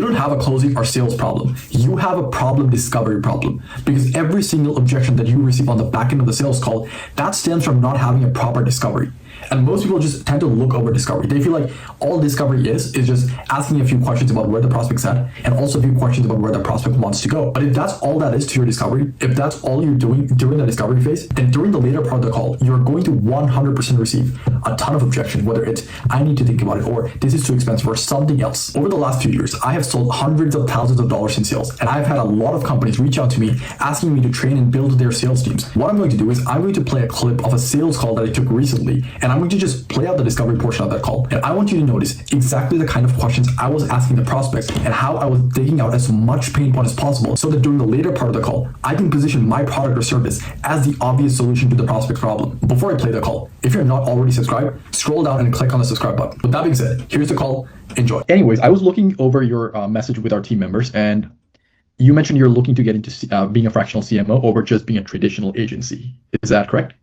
You don't have a closing or sales problem. You have a problem discovery problem, because every single objection that you receive on the back end of the sales call, that stems from not having a proper discovery. And most people just tend to look over discovery. They feel like all discovery is just asking a few questions about where the prospect's at, and also a few questions about where the prospect wants to go. But if that's all that is to your discovery, if that's all you're doing during the discovery phase, then during the later part of the call, you're going to 100% receive a ton of objections, whether it's, I need to think about it, or this is too expensive, or something else. Over the last few years, I have sold hundreds of thousands of dollars in sales, and I've had a lot of companies reach out to me asking me to train and build their sales teams. What I'm going to do is I'm going to play a clip of a sales call that I took recently, and I'm going to just play out the discovery portion of that call. And I want you to notice exactly the kind of questions I was asking the prospects and how I was digging out as much pain point as possible, so that during the later part of the call, I can position my product or service as the obvious solution to the prospect's problem. Before I play the call, if you're not already subscribed, scroll down and click on the subscribe button. With that being said, here's the call. Enjoy. Anyways, I was looking over your message with our team members, and you mentioned you're looking to get into being a fractional CMO over just being a traditional agency. Is that correct?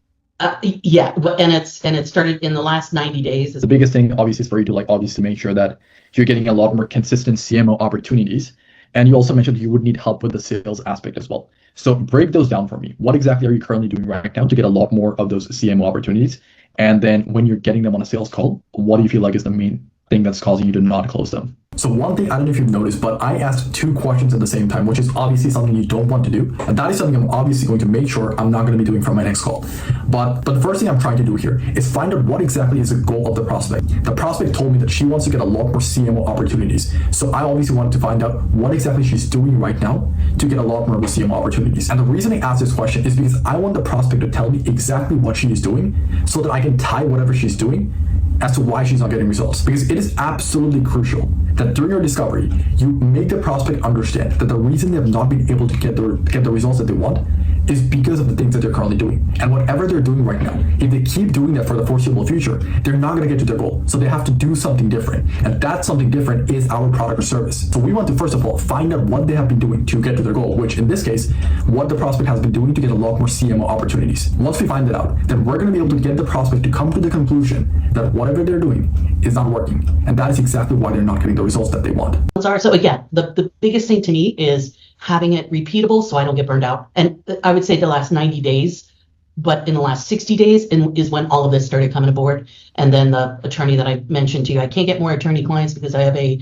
Yeah, and it started in the last 90 days. The biggest thing, obviously, is for you to obviously make sure that you're getting a lot more consistent CMO opportunities. And you also mentioned you would need help with the sales aspect as well. So break those down for me. What exactly are you currently doing right now to get a lot more of those CMO opportunities? And then when you're getting them on a sales call, what do you feel like is the main thing that's causing you to not close them? So one thing, I don't know if you've noticed, but I asked two questions at the same time, which is obviously something you don't want to do. And that is something I'm obviously going to make sure I'm not going to be doing for my next call. But the first thing I'm trying to do here is find out what exactly is the goal of the prospect. The prospect told me that she wants to get a lot more CMO opportunities. So I obviously wanted to find out what exactly she's doing right now to get a lot more of the CMO opportunities. And the reason I asked this question is because I want the prospect to tell me exactly what she is doing, so that I can tie whatever she's doing as to why she's not getting results. Because it is absolutely crucial that during your discovery, you make the prospect understand that the reason they have not been able to get the results that they want is because of the things that they're currently doing. And whatever they're doing right now, if they keep doing that for the foreseeable future, they're not going to get to their goal. So they have to do something different. And that something different is our product or service. So we want to, first of all, find out what they have been doing to get to their goal, which in this case, what the prospect has been doing to get a lot more CMO opportunities. Once we find that out, then we're going to be able to get the prospect to come to the conclusion that whatever they're doing is not working. And that is exactly why they're not getting the results that they want. So again, the biggest thing to me is having it repeatable so I don't get burned out. And I would say the last 90 days, but in the last 60 days is when all of this started coming aboard. And then the attorney that I mentioned to you, I can't get more attorney clients because I have a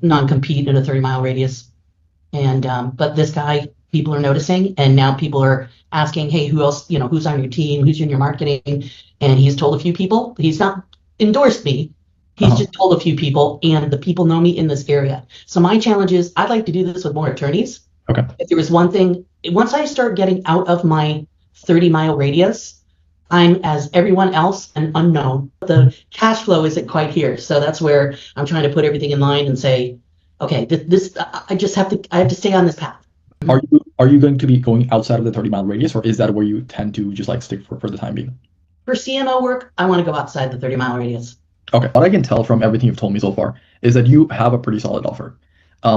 non-compete in a 30-mile radius. And but this guy, people are noticing, and now people are asking, hey, who else, who's on your team, who's in your marketing? And he's told a few people. He's not endorsed me. He's just told a few people, and the people know me in this area. So my challenge is I'd like to do this with more attorneys. Okay. If there was one thing, once I start getting out of my 30-mile radius, I'm, as everyone else, an unknown. The cash flow isn't quite here. So that's where I'm trying to put everything in line and say, okay, I have to stay on this path. Are you going to be going outside of the 30-mile radius, or is that where you tend to just stick for the time being? For CMO work, I want to go outside the 30-mile radius. Okay. What I can tell from everything you've told me so far is that you have a pretty solid offer.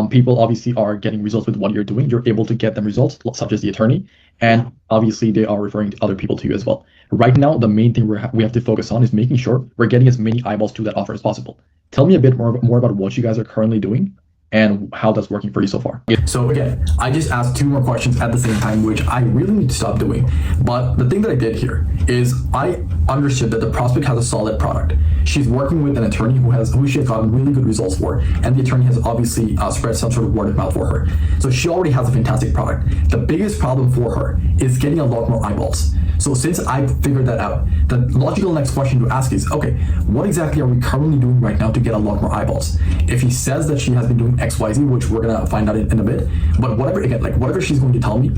People obviously are getting results with what you're doing. You're able to get them results, such as the attorney, and obviously they are referring to other people to you as well. Right now, the main thing we have to focus on is making sure we're getting as many eyeballs to that offer as possible. Tell me a bit more about what you guys are currently doing and how that's working for you so far. So again, I just asked two more questions at the same time, which I really need to stop doing. But the thing that I did here is I understood that the prospect has a solid product. She's working with an attorney who she has gotten really good results for, and the attorney has obviously spread some sort of word of mouth for her. So she already has a fantastic product. The biggest problem for her is getting a lot more eyeballs. So since I figured that out, the logical next question to ask is, okay, what exactly are we currently doing right now to get a lot more eyeballs? If he says that she has been doing XYZ, which we're gonna find out in a bit, but whatever she's going to tell me,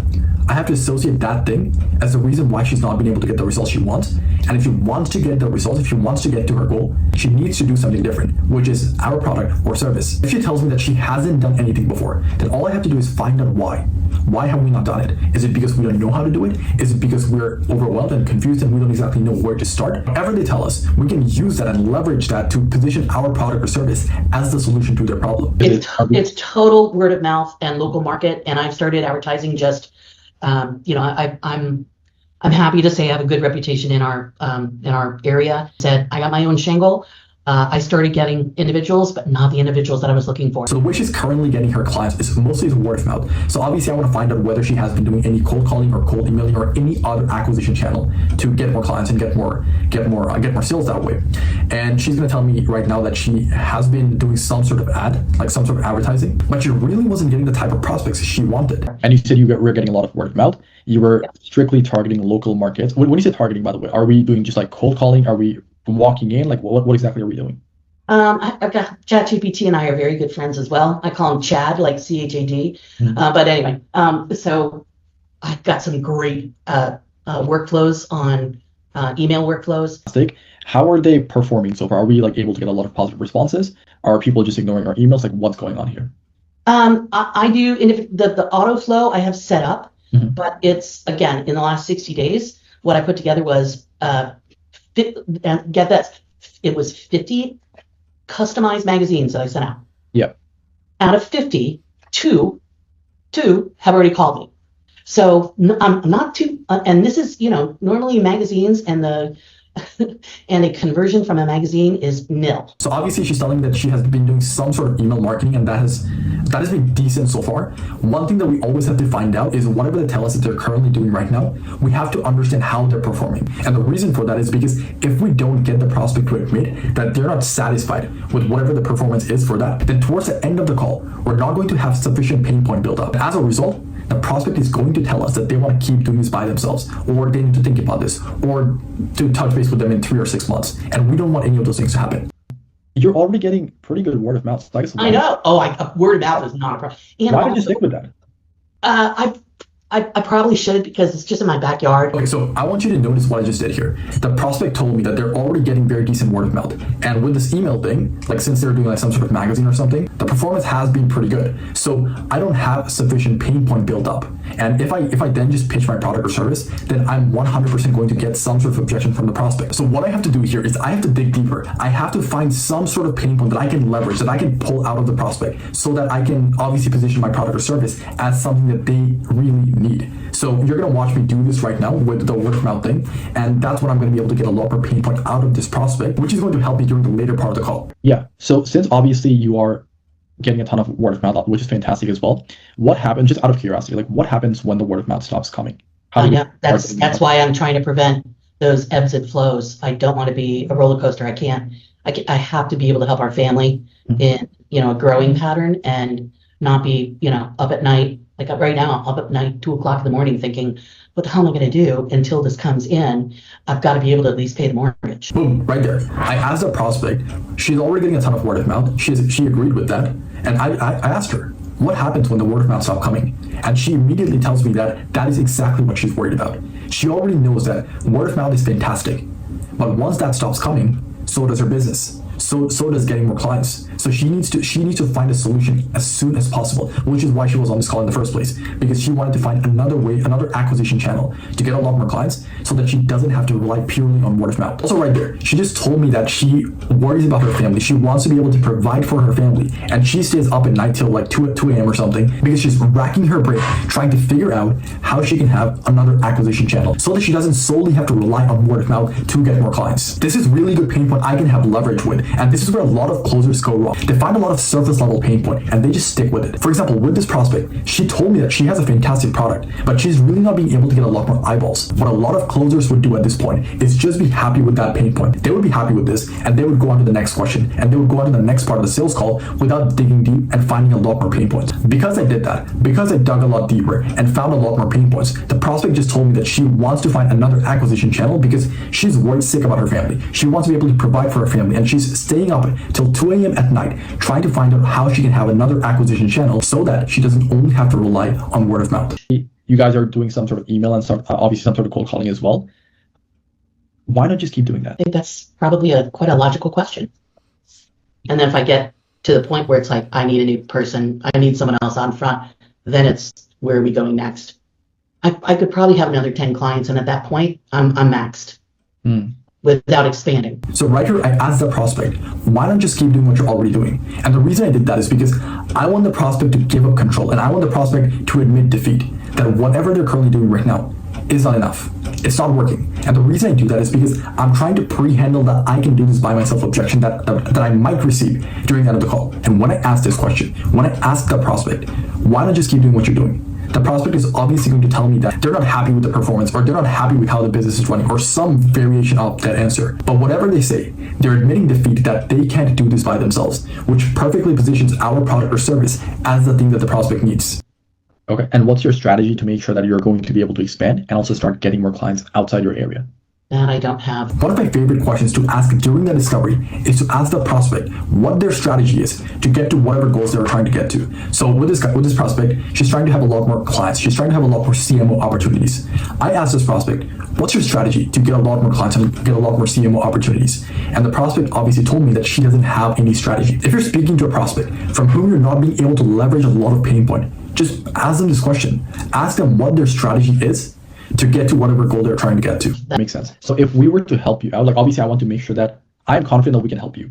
I have to associate that thing as the reason why she's not been able to get the results she wants. And if she wants to get the results, if she wants to get to her goal, she needs to do something different, which is our product or service. If she tells me that she hasn't done anything before, then all I have to do is find out why. Why have we not done it? Is it because we don't know how to do it? Is it because we're overwhelmed and confused and we don't exactly know where to start? Whatever they tell us, we can use that and leverage that to position our product or service as the solution to their problem. It's total word of mouth and local market, and I've started advertising just I'm happy to say I have a good reputation in our area. Said I got my own shingle. I started getting individuals, but not the individuals that I was looking for. So the way she's currently getting her clients is mostly word of mouth. So obviously I want to find out whether she has been doing any cold calling or cold emailing or any other acquisition channel to get more clients and get more sales that way. And she's going to tell me right now that she has been doing some sort of ad, like some sort of advertising, but she really wasn't getting the type of prospects she wanted. And you said were getting a lot of word of mouth. You were strictly targeting local markets. When you say targeting, by the way, are we doing just like cold calling? Are we walking in? Like what exactly are we doing? I've got ChatGPT and I are very good friends as well. I call him Chad, like CHAD. But anyway, so I've got some great workflows on email workflows. How are they performing so far? Are we like able to get a lot of positive responses? Are people just ignoring our emails? Like what's going on here? I do, and if the auto flow I have set up, but it's, again, in the last 60 days, what I put together was, it was 50 customized magazines that I sent out. Yeah. Out of 50, two have already called me. So I'm not too, and this is, normally magazines and and a conversion from a magazine is nil. So obviously she's telling me that she has been doing some sort of email marketing, and that has been decent so far. One thing that we always have to find out is whatever they tell us that they're currently doing right now, we have to understand how they're performing. And the reason for that is because if we don't get the prospect to admit that they're not satisfied with whatever the performance is for that, then towards the end of the call, we're not going to have sufficient pain point built up. As a result, the prospect is going to tell us that they want to keep doing this by themselves, or they need to think about this, or to touch base with them in 3 or 6 months. And we don't want any of those things to happen. You're already getting pretty good word of mouth. So I know. Word of mouth is not a problem. And why did you stick with that? I probably should, because it's just in my backyard. Okay, so I want you to notice what I just did here. The prospect told me that they're already getting very decent word of mouth. And with this email thing, like since they're doing like some sort of magazine or something, the performance has been pretty good. So I don't have sufficient pain point built up. And if I then just pitch my product or service, then I'm 100% going to get some sort of objection from the prospect. So what I have to do here is I have to dig deeper. I have to find some sort of pain point that I can leverage, that I can pull out of the prospect, so that I can obviously position my product or service as something that they really need. So you're going to watch me do this right now with the word of mouth thing, and that's when I'm going to be able to get a lot more pain point out of this prospect, which is going to help me during the later part of the call. Yeah. So since obviously you are getting a ton of word of mouth, which is fantastic as well, what happens, just out of curiosity, like what happens when the word of mouth stops coming? That's why I'm trying to prevent those ebbs and flows. I don't want to be a roller coaster. I have to be able to help our family in, a growing pattern, and not be, up at night. Like right now, I'm up at night, 2 o'clock in the morning, thinking, what the hell am I going to do until this comes in? I've got to be able to at least pay the mortgage. Boom, right there. I asked the prospect. She's already getting a ton of word of mouth. She agreed with that. And I asked her, what happens when the word of mouth stops coming? And she immediately tells me that is exactly what she's worried about. She already knows that word of mouth is fantastic. But once that stops coming, so does her business. So does getting more clients. So she needs to find a solution as soon as possible, which is why she was on this call in the first place, because she wanted to find another acquisition channel to get a lot more clients, so that she doesn't have to rely purely on word of mouth. Also right there, she just told me that she worries about her family. She wants to be able to provide for her family, and she stays up at night till like 2 a.m. or something, because she's racking her brain trying to figure out how she can have another acquisition channel, so that she doesn't solely have to rely on word of mouth to get more clients. This is really good pain point I can have leverage with. And this is where a lot of closers go wrong. They find a lot of surface level pain point and they just stick with it. For example, with this prospect, she told me that she has a fantastic product, but she's really not being able to get a lot more eyeballs. What a lot of closers would do at this point is just be happy with that pain point. They would be happy with this, and they would go on to the next question, and they would go on to the next part of the sales call without digging deep and finding a lot more pain points. Because I did that, because I dug a lot deeper and found a lot more pain points, the prospect just told me that she wants to find another acquisition channel because she's worried sick about her family. She wants to be able to provide for her family, and she's staying up till 2 a.m. at night trying to find out how she can have another acquisition channel, so that she doesn't only have to rely on word of mouth. You guys are doing some sort of email and obviously some sort of cold calling as well. Why not just keep doing that? I think that's probably quite a logical question. And then if I get to the point where it's like, I need a new person, I need someone else on front, then it's, where are we going next? I could probably have another 10 clients, and at that point, I'm maxed. Without expanding. So right here, I asked the prospect, why not just keep doing what you're already doing? And the reason I did that is because I want the prospect to give up control, and I want the prospect to admit defeat, that whatever they're currently doing right now is not enough. It's not working. And the reason I do that is because I'm trying to pre-handle that I can do this by myself objection that I might receive during the end of the call. And when I ask this question, when I ask the prospect, why not just keep doing what you're doing? The prospect is obviously going to tell me that they're not happy with the performance, or they're not happy with how the business is running, or some variation of that answer. But whatever they say, they're admitting defeat that they can't do this by themselves, which perfectly positions our product or service as the thing that the prospect needs. Okay. And what's your strategy to make sure that you're going to be able to expand and also start getting more clients outside your area? That I don't have. One of my favorite questions to ask during the discovery is to ask the prospect what their strategy is to get to whatever goals they're trying to get to. So with this prospect, she's trying to have a lot more clients. She's trying to have a lot more CMO opportunities. I asked this prospect, what's your strategy to get a lot more clients and get a lot more CMO opportunities? And the prospect obviously told me that she doesn't have any strategy. If you're speaking to a prospect from whom you're not being able to leverage a lot of pain point, just ask them this question. Ask them what their strategy is to get to whatever goal they're trying to get to. That makes sense. So if we were to help you out, like obviously I want to make sure that I'm confident that we can help you.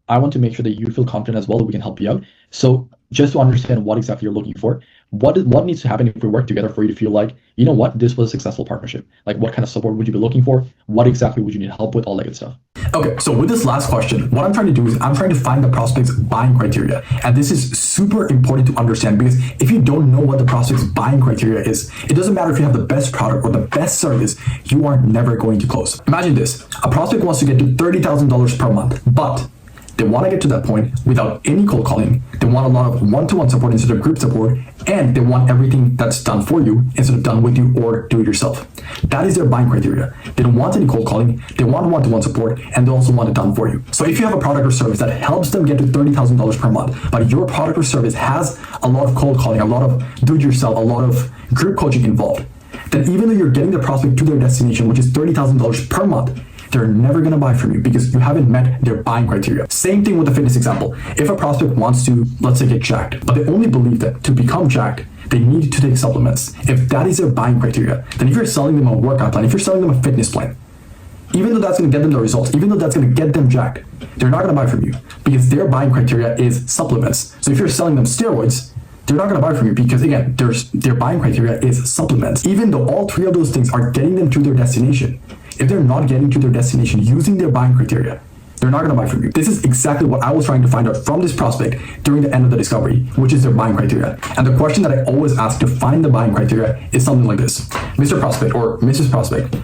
I want to make sure that you feel confident as well that we can help you out. So just to understand what exactly you're looking for, what needs to happen if we work together for you to feel like, you know what, this was a successful partnership? Like what kind of support would you be looking for? What exactly would you need help with? All that good stuff. Okay, so with this last question, what I'm trying to do is I'm trying to find the prospect's buying criteria. And this is super important to understand, because if you don't know what the prospect's buying criteria is, it doesn't matter if you have the best product or the best service, you are never going to close. Imagine this, a prospect wants to get to $30,000 per month, but they want to get to that point without any cold calling. They want a lot of one-to-one support instead of group support, and they want everything that's done for you instead of done with you or do it yourself. That is their buying criteria. They don't want any cold calling, they want one-to-one support, and they also want it done for you. So if you have a product or service that helps them get to $30,000 per month, but your product or service has a lot of cold calling, a lot of do-it-yourself, a lot of group coaching involved, then even though you're getting the prospect to their destination, which is $30,000 per month, they're never going to buy from you because you haven't met their buying criteria. Same thing with the fitness example. If a prospect wants to, let's say, get jacked, but they only believe that to become jacked, they need to take supplements. If that is their buying criteria, then if you're selling them a workout plan, if you're selling them a fitness plan, even though that's going to get them the results, even though that's going to get them jacked, they're not going to buy from you because their buying criteria is supplements. So if you're selling them steroids, they're not going to buy from you because, again, their buying criteria is supplements. Even though all three of those things are getting them to their destination, if they're not getting to their destination using their buying criteria, they're not going to buy from you. This is exactly what I was trying to find out from this prospect during the end of the discovery, which is their buying criteria. And the question that I always ask to find the buying criteria is something like this. Mr. Prospect or Mrs. Prospect,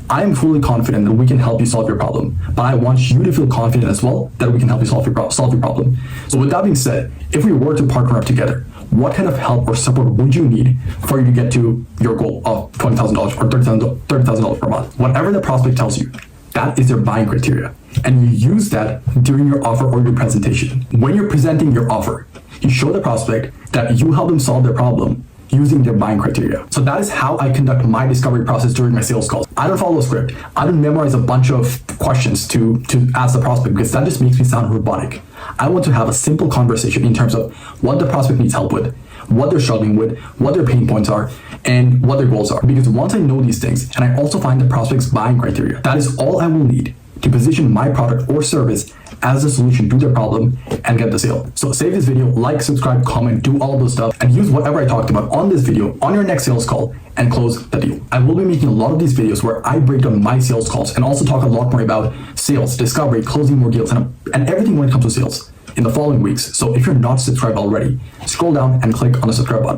I am fully confident that we can help you solve your problem, but I want you to feel confident as well that we can help you solve your problem. So with that being said, if we were to partner up together, what kind of help or support would you need for you to get to your goal of $20,000 or $30,000 per month? Whatever the prospect tells you, that is their buying criteria. And you use that during your offer or your presentation. When you're presenting your offer, you show the prospect that you help them solve their problem using their buying criteria. So that is how I conduct my discovery process during my sales calls. I don't follow a script. I don't memorize a bunch of questions to ask the prospect because that just makes me sound robotic. I want to have a simple conversation in terms of what the prospect needs help with, what they're struggling with, what their pain points are, and what their goals are. Because once I know these things and I also find the prospect's buying criteria, that is all I will need to position my product or service as a solution to their problem and get the sale. So save this video, like, subscribe, comment, do all of those stuff, and use whatever I talked about on this video on your next sales call and close the deal. I will be making a lot of these videos where I break down my sales calls and also talk a lot more about sales, discovery, closing more deals, and everything when it comes to sales in the following weeks. So if you're not subscribed already, scroll down and click on the subscribe button.